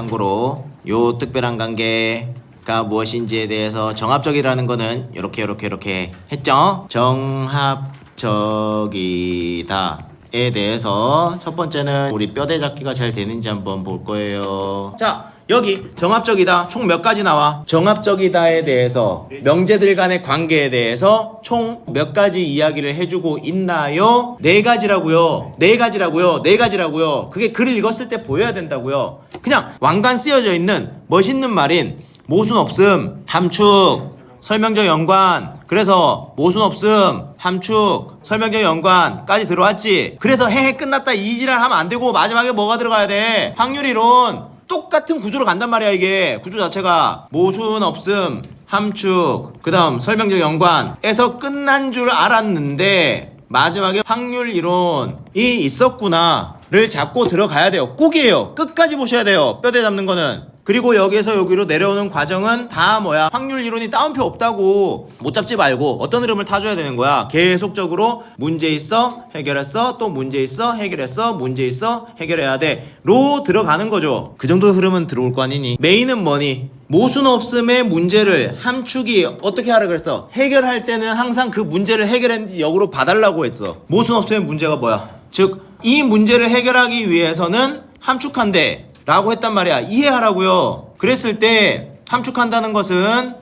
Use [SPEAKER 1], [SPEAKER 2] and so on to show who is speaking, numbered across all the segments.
[SPEAKER 1] 참고로 요 특별한 관계가 무엇인지에 대해서 정합적이라는 거는 이렇게 했죠. 정합적이다에 대해서 첫 번째는 우리 뼈대 잡기가 잘 되는지 한번 볼 거예요. 자, 여기 정합적이다 총 몇 가지 나와? 정합적이다에 대해서 명제들 간의 관계에 대해서 총 몇 가지 이야기를 해주고 있나요? 네 가지라고요. 그게 글을 읽었을 때 보여야 된다고요. 그냥 왕관 쓰여져 있는 멋있는 말인 모순 없음, 함축, 설명적 연관, 그래서 모순 없음, 함축, 설명적 연관까지 들어왔지. 그래서 헤헤 끝났다 이지랄 하면 안 되고 마지막에 뭐가 들어가야 돼? 확률이론. 똑같은 구조로 간단 말이야. 이게 구조 자체가 모순 없음, 함축, 그 다음 설명적 연관에서 끝난 줄 알았는데 마지막에 확률 이론이 있었구나를 잡고 들어가야 돼요. 꼭이에요. 끝까지 보셔야 돼요. 뼈대 잡는 거는. 그리고 여기에서 여기로 내려오는 과정은 다 뭐야? 확률 이론이 따옴표 없다고. 못 잡지 말고 어떤 흐름을 타줘야 되는 거야. 계속적으로 문제 있어 해결했어 또 문제 있어 해결했어 문제 있어 해결해야 돼 로 들어가는 거죠. 그 정도 흐름은 들어올 거 아니니. 메인은 뭐니? 모순 없음의 문제를 함축이 어떻게 하라 그랬어? 해결할 때는 항상 그 문제를 해결했는지 역으로 봐달라고 했어. 모순 없음의 문제가 뭐야? 즉 이 문제를 해결하기 위해서는 함축한대 라고 했단 말이야. 이해하라고요. 그랬을 때 함축한다는 것은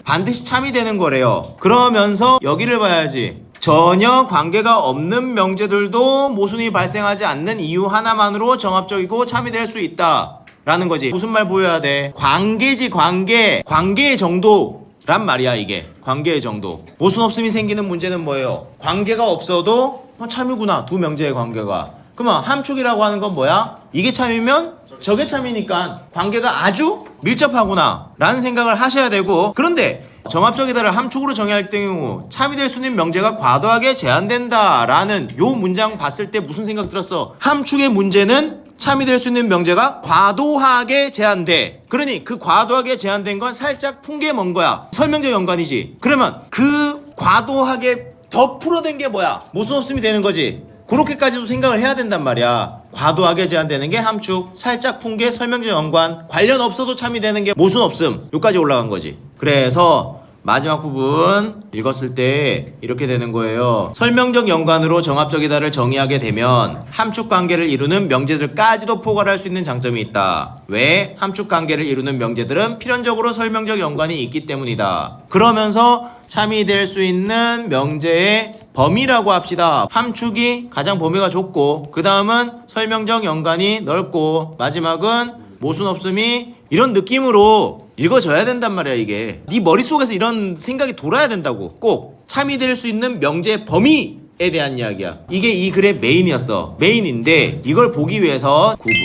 [SPEAKER 1] 반드시 참이 되는 거래요. 그러면서 여기를 봐야지. 전혀 관계가 없는 명제들도 모순이 발생하지 않는 이유 하나만으로 정합적이고 참이 될 수 있다 라는 거지. 무슨 말 보여야 돼? 관계지 관계. 관계의 정도란 말이야. 이게 관계의 정도. 모순 없음이 생기는 문제는 뭐예요? 관계가 없어도 참이구나. 두 명제의 관계가. 그러면 함축이라고 하는 건 뭐야? 이게 참이면 저게 참이니까 관계가 아주 밀접하구나 라는 생각을 하셔야 되고, 그런데 정합적이다를 함축으로 정의할 경우 참이 될 수 있는 명제가 과도하게 제한된다 라는 요 문장 봤을 때 무슨 생각 들었어? 함축의 문제는 참이 될 수 있는 명제가 과도하게 제한돼. 그러니 그 과도하게 제한된 건 살짝 풍계 먼 거야. 설명적 연관이지. 그러면 그 과도하게 더 풀어낸 게 뭐야? 모순 없음이 되는 거지. 그렇게까지도 생각을 해야 된단 말이야. 과도하게 제한되는 게 함축, 살짝 풍계, 설명적 연관, 관련 없어도 참이 되는 게 모순 없음. 여기까지 올라간 거지. 그래서 마지막 부분 읽었을 때 이렇게 되는 거예요. 설명적 연관으로 정합적이다를 정의하게 되면 함축 관계를 이루는 명제들까지도 포괄할 수 있는 장점이 있다. 왜? 함축 관계를 이루는 명제들은 필연적으로 설명적 연관이 있기 때문이다. 그러면서 참이 될 수 있는 명제의 범위라고 합시다. 함축이 가장 범위가 좁고, 그 다음은 설명적 연관이 넓고, 마지막은 모순 없음이 이런 느낌으로 읽어져야 된단 말이야. 이게 네 머릿속에서 이런 생각이 돌아야 된다고. 꼭 참이 될 수 있는 명제의 범위에 대한 이야기야. 이게 이 글의 메인이었어. 메인인데 이걸 보기 위해서 구분,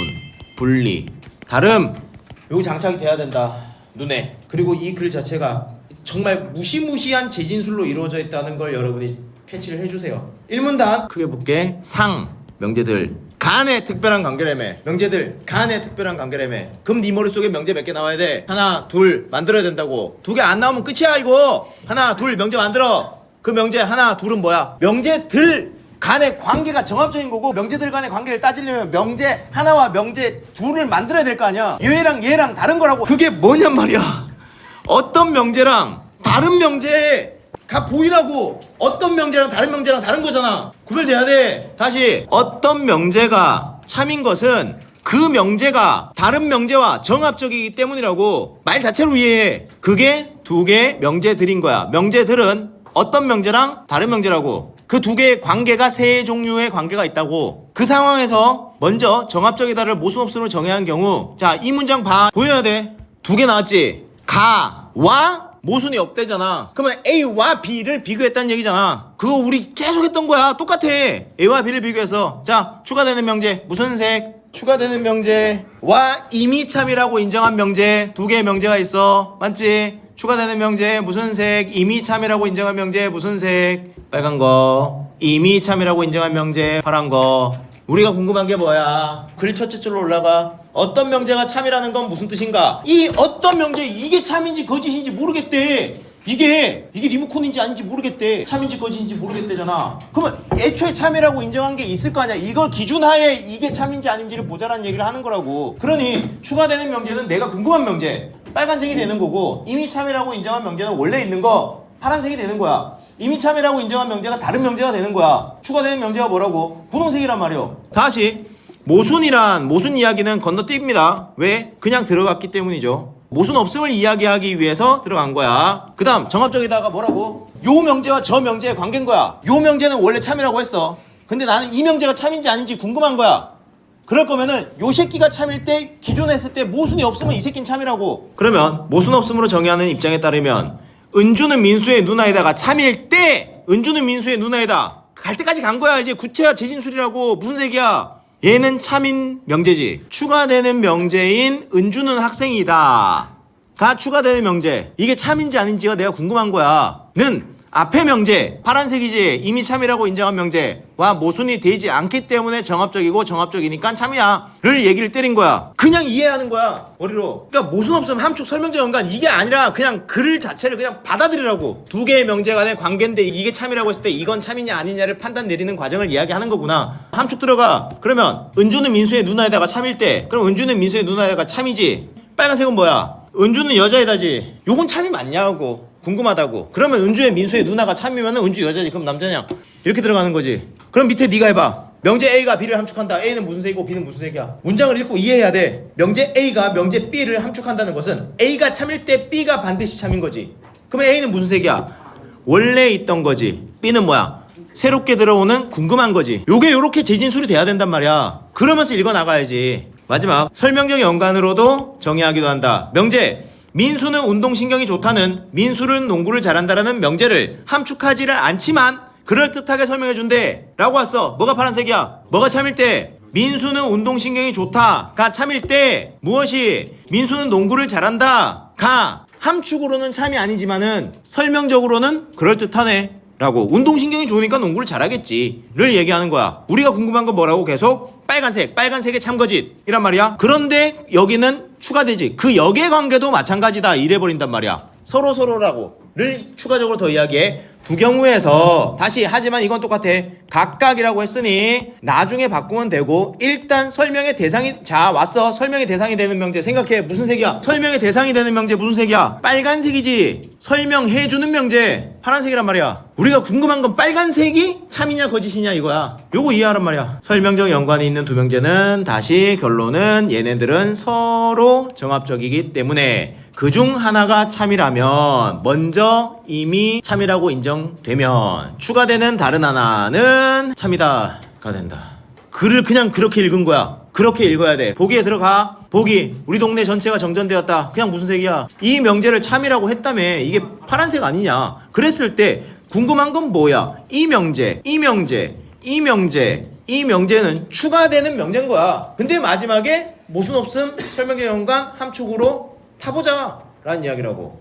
[SPEAKER 1] 분리, 다름 요거 장착이 돼야 된다. 눈에. 그리고 이 글 자체가 정말 무시무시한 재진술로 이루어져 있다는 걸 여러분이 캐치를 해주세요. 1문단 크게 볼게. 상, 명제들 간의 특별한 관계라며. 명제들 간의 특별한 관계라며. 그럼 네 머릿속에 명제 몇 개 나와야 돼? 하나 둘 만들어야 된다고. 2개 안 나오면 끝이야 이거. 하나 둘 명제 만들어. 그 명제 하나 둘은 뭐야? 명제들 간의 관계가 정합적인 거고, 명제들 간의 관계를 따지려면 명제 하나와 명제 둘을 만들어야 될 거 아니야. 얘랑 다른 거라고. 그게 뭐냔 말이야. 어떤 명제랑 다른 명제가 보이라고. 어떤 명제랑 다른 명제랑 다른 거잖아. 구별돼야 돼. 다시, 어떤 명제가 참인 것은 그 명제가 다른 명제와 정합적이기 때문이라고 말 자체로 이해해. 그게 2개 명제들인 거야. 명제들은 어떤 명제랑 다른 명제라고. 그 2개의 관계가 3종류의 관계가 있다고. 그 상황에서 먼저 정합적이다를 모순 없음으로 정의한 경우, 자, 이 문장 봐. 보여야 돼. 2개 나왔지. 가와 모순이 없대잖아. 그러면 A와 B를 비교했다는 얘기잖아. 그거 우리 계속 했던 거야. 똑같아. A와 B를 비교해서, 자, 추가되는 명제 무슨 색? 추가되는 명제와 이미 참이라고 인정한 명제 2개의 명제가 있어. 맞지? 추가되는 명제 무슨 색? 이미 참이라고 인정한 명제 무슨 색? 빨간 거. 이미 참이라고 인정한 명제 파란 거. 우리가 궁금한 게 뭐야? 글 첫째 줄로 올라가. 어떤 명제가 참이라는 건 무슨 뜻인가? 이 어떤 명제, 이게 참인지 거짓인지 모르겠대. 이게 리모컨인지 아닌지 모르겠대. 참인지 거짓인지 모르겠대잖아. 그러면 애초에 참이라고 인정한 게 있을 거 아니야. 이걸 기준하에 이게 참인지 아닌지를 보자라는 얘기를 하는 거라고. 그러니 추가되는 명제는 내가 궁금한 명제 빨간색이 되는 거고, 이미 참이라고 인정한 명제는 원래 있는 거 파란색이 되는 거야. 이미 참이라고 인정한 명제가 다른 명제가 되는 거야. 추가되는 명제가 뭐라고? 분홍색이란 말이요. 다시 모순 이야기는 건너뜁니다. 왜? 그냥 들어갔기 때문이죠. 모순 없음을 이야기하기 위해서 들어간 거야. 그 다음 정합적이다가 뭐라고? 요 명제와 저 명제의 관계인 거야. 요 명제는 원래 참이라고 했어. 근데 나는 이 명제가 참인지 아닌지 궁금한 거야. 그럴 거면은 요 새끼가 참일 때 기준했을 때 모순이 없으면 이 새끼는 참이라고. 그러면 모순 없음으로 정의하는 입장에 따르면 은주는 민수의 누나에다가 참일 때, 은주는 민수의 누나에다 갈 때까지 간 거야. 이제 구체화 재진술이라고. 무슨 색이야? 얘는 참인 명제지. 추가되는 명제인 은주는 학생이다 가 추가되는 명제. 이게 참인지 아닌지가 내가 궁금한 거야. 는 앞에 명제 파란색이지. 이미 참이라고 인정한 명제와 모순이 되지 않기 때문에 정합적이고 정합적이니까 참이야 를 얘기를 때린 거야. 그냥 이해하는 거야 머리로. 그러니까 모순 없으면 함축 설명제 연관 이게 아니라 그냥 글 자체를 그냥 받아들이라고. 두 개의 명제 간의 관계인데 이게 참이라고 했을 때 이건 참이냐 아니냐를 판단 내리는 과정을 이야기하는 거구나. 함축 들어가. 그러면 은주는 민수의 누나에다가 참일 때, 그럼 은주는 민수의 누나에다가 참이지. 빨간색은 뭐야? 은주는 여자애다지. 요건 참이 맞냐고 궁금하다고. 그러면 은주의 민수의 누나가 참이면 은주 여자지. 그럼 남자냐? 이렇게 들어가는 거지. 그럼 밑에 네가 해봐. 명제 A가 B를 함축한다. A는 무슨 색이고 B는 무슨 색이야? 문장을 읽고 이해해야 돼. 명제 A가 명제 B를 함축한다는 것은 A가 참일 때 B가 반드시 참인 거지. 그러면 A는 무슨 색이야? 원래 있던 거지. B는 뭐야? 새롭게 들어오는 궁금한 거지. 요게 요렇게 재진술이 돼야 된단 말이야. 그러면서 읽어 나가야지. 마지막 설명적 연관으로도 정의하기도 한다. 명제 민수는 운동신경이 좋다는 민수는 농구를 잘한다라는 명제를 함축하지를 않지만 그럴듯하게 설명해준대 라고 왔어. 뭐가 파란색이야? 뭐가 참일 때? 민수는 운동신경이 좋다가 참일 때 무엇이? 민수는 농구를 잘한다 가 함축으로는 참이 아니지만은 설명적으로는 그럴듯하네 라고. 운동신경이 좋으니까 농구를 잘하겠지 를 얘기하는 거야. 우리가 궁금한 건 뭐라고? 계속 빨간색의 참거짓 이란 말이야. 그런데 여기는 추가되지. 그 역의 관계도 마찬가지다 이래버린단 말이야. 서로라고 를 추가적으로 더 이야기해. 두 경우에서 다시 하지만 이건 똑같아. 각각이라고 했으니 나중에 바꾸면 되고, 일단 설명의 대상이 자 왔어. 설명의 대상이 되는 명제 생각해. 무슨 색이야? 설명의 대상이 되는 명제 무슨 색이야? 빨간색이지. 설명해주는 명제 파란색이란 말이야. 우리가 궁금한 건 빨간색이 참이냐 거짓이냐 이거야. 요거 이해하란 말이야. 설명적 연관이 있는 두 명제는 다시 결론은 얘네들은 서로 정합적이기 때문에 그중 하나가 참이라면 먼저 이미 참이라고 인정되면 추가되는 다른 하나는 참이다가 된다. 글을 그냥 그렇게 읽은 거야. 그렇게 읽어야 돼. 보기에 들어가. 보기. 우리 동네 전체가 정전되었다. 그냥 무슨 색이야? 이 명제를 참이라고 했다며. 이게 파란색 아니냐? 그랬을 때 궁금한 건 뭐야? 이 명제는 추가되는 명제인 거야. 근데 마지막에 모순 없음 설명의 연관 함축으로 타보자 라는 이야기라고.